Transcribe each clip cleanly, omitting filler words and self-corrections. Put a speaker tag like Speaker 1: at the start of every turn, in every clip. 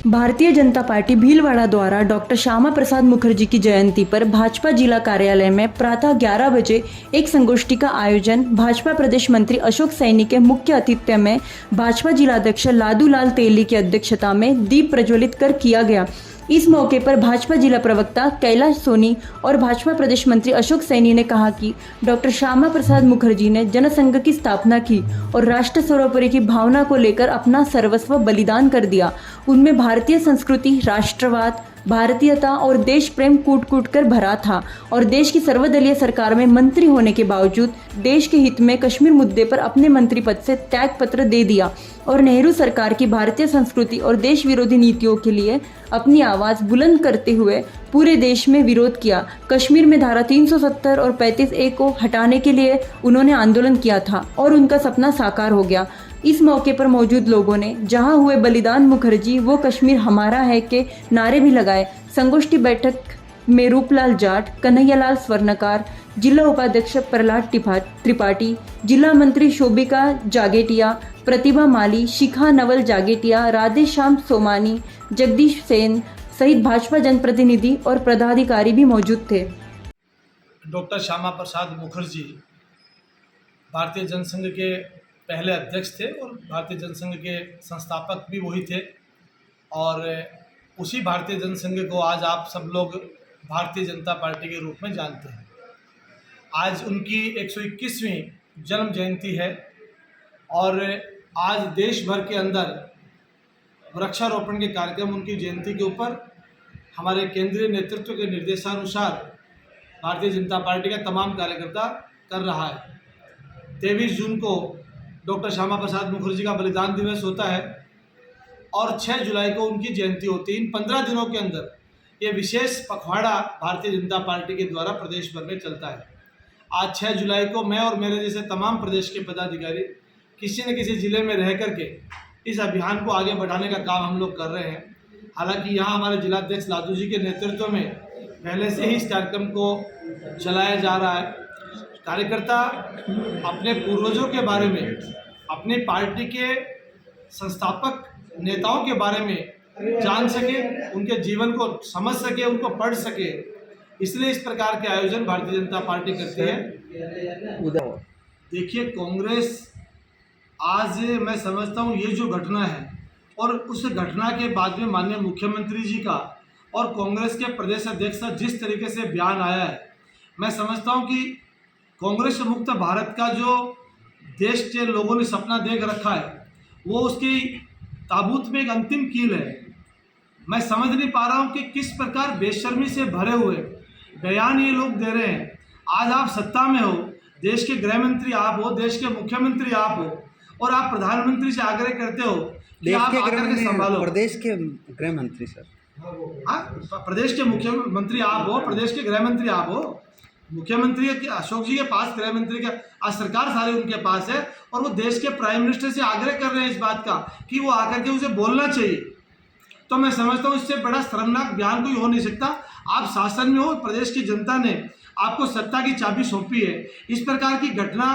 Speaker 1: Bharatiya Janata party Bhilwara द्वारा doctor Shyama Prasad Mukherjee की जयंती पर भाजपा जिला कार्यालय में प्रातः 11 बजे एक संगोष्ठी का आयोजन भाजपा प्रदेश मंत्री अशोक सैनी के मुख्य आतिथ्य में भाजपा जिलाध्यक्ष लादूलाल तेली की अध्यक्षता में दीप प्रज्वलित कर किया गया। इस मौके पर भाजपा जिला प्रवक्ता कैलाश सोनी और भाजपा प्रदेश मंत्री अशोक सैनी ने कहा कि डॉक्टर श्यामा प्रसाद मुखर्जी ने जनसंघ की स्थापना की और राष्ट्र सर्वोपरि की भावना को लेकर अपना सर्वस्व बलिदान कर दिया। उनमें भारतीय संस्कृति, राष्ट्रवाद, भारतीयता और देश प्रेम कूट कूट कर भरा था और देश की सर्वदलीय सरकार में मंत्री होने के बावजूद देश के हित में कश्मीर मुद्दे पर अपने मंत्री पद से त्याग पत्र दे दिया और नेहरू सरकार की भारतीय संस्कृति और देश विरोधी नीतियों के लिए अपनी आवाज बुलंद करते हुए पूरे देश में विरोध किया। कश्मीर में धारा 370 और 35A को हटाने के लिए उन्होंने आंदोलन किया था और उनका सपना साकार हो गया। इस मौके पर मौजूद लोगों ने जहां हुए बलिदान मुखर्जी वो कश्मीर हमारा है के नारे भी लगाए। संगोष्ठी बैठक में रूपलाल जाट, कन्हैयालाल स्वर्णकार, जिला उपाध्यक्ष प्रहलाद त्रिपाठी, जिला मंत्री शोभिका जागेटिया, प्रतिभा माली, शिखा नवल जागेटिया, राधेश्याम सोमानी, जगदीश सेन सहित भाजपा जनप्रतिनिधि और पदाधिकारी भी मौजूद थे।
Speaker 2: डॉक्टर श्यामा प्रसाद मुखर्जी भारतीय जनसंघ के पहले अध्यक्ष थे और भारतीय जनसंघ के संस्थापक भी वही थे और उसी भारतीय जनसंघ को आज आप सब लोग भारतीय जनता पार्टी के रूप में जानते हैं। आज उनकी 121वीं जन्म जयंती है और आज देश भर के अंदर वृक्षारोपण के कार्यक्रम उनकी जयंती के ऊपर हमारे केंद्रीय नेतृत्व के निर्देशानुसार भारतीय जनता पार्टी का तमाम कार्यकर्ता कर रहा है। 23 जून को डॉक्टर श्यामा प्रसाद मुखर्जी का बलिदान दिवस होता है और 6 जुलाई को उनकी जयंती होती है। इन 15 दिनों के अंदर ये विशेष पखवाड़ा भारतीय जनता पार्टी के द्वारा प्रदेश भर में चलता है। आज 6 जुलाई को मैं और मेरे जैसे तमाम प्रदेश के पदाधिकारी किसी न किसी ज़िले में रह करके इस अभियान को आगे बढ़ाने का काम हम लोग कर रहे हैं। हालांकि यहाँ हमारे जिलाध्यक्ष लादू जी के नेतृत्व में पहले से ही इस कार्यक्रम को चलाया जा रहा है। कार्यकर्ता अपने पूर्वजों के बारे में, अपनी पार्टी के संस्थापक नेताओं के बारे में जान सके, उनके जीवन को समझ सके, उनको पढ़ सके, इसलिए इस प्रकार के आयोजन भारतीय जनता पार्टी करती है। देखिए, कांग्रेस आज मैं समझता हूँ ये जो घटना है और उस घटना के बाद में माननीय मुख्यमंत्री जी का और कांग्रेस के प्रदेश अध्यक्ष का जिस तरीके से बयान आया है, मैं समझता हूँ कि कांग्रेस मुक्त भारत का जो देश के लोगों ने सपना देख रखा है वो उसकी ताबूत में एक अंतिम कील है। मैं समझ नहीं पा रहा हूँ कि किस प्रकार बेशर्मी से भरे हुए बयान ये लोग दे रहे हैं। आज आप सत्ता में हो, देश के गृह मंत्री आप हो, देश के मुख्यमंत्री आप हो और आप प्रधानमंत्री से आग्रह करते हो कि आप आकर के संभालो।
Speaker 3: प्रदेश के गृह मंत्री सर,
Speaker 2: हाँ, प्रदेश के मुख्यमंत्री आप हो, प्रदेश के गृह मंत्री आप हो। मुख्यमंत्री अशोक जी के पास गृह मंत्री का आज सरकार सारी उनके पास है और वो देश के प्राइम मिनिस्टर से आग्रह कर रहे हैं इस बात का कि वो आकर के उसे बोलना चाहिए। तो मैं समझता हूँ इससे बड़ा शर्मनाक बयान कोई हो नहीं सकता। आप शासन में हो, प्रदेश की जनता ने आपको सत्ता की चाबी सौंपी है, इस प्रकार की घटना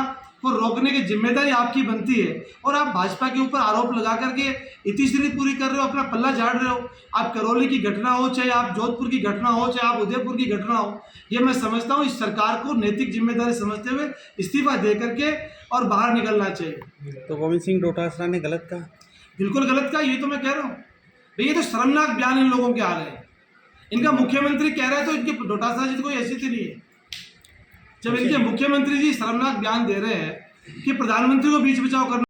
Speaker 2: को रोकने की जिम्मेदारी आपकी बनती है और आप भाजपा के ऊपर आरोप लगा करके इतिश्री पूरी कर रहे हो, अपना पल्ला झाड़ रहे हो। आप करौली की घटना हो, चाहे आप जोधपुर की घटना हो, चाहे आप उदयपुर की घटना हो, ये मैं समझता हूँ इस सरकार को नैतिक जिम्मेदारी समझते हुए इस्तीफा दे करके और बाहर निकलना चाहिए।
Speaker 3: तो गोविंद सिंह डोटासरा ने गलत कहा?
Speaker 2: बिल्कुल गलत कहा, ये तो मैं कह रहा हूँ। ये तो शर्मनाक बयान इन लोगों के आ रहे हैं। इनका मुख्यमंत्री कह रहा है तो इनके डोटासरा जी कोई ऐसी थी नहीं है। जब इनके मुख्यमंत्री जी शर्मनाक बयान दे रहे हैं कि प्रधानमंत्री को बीच बचाव करना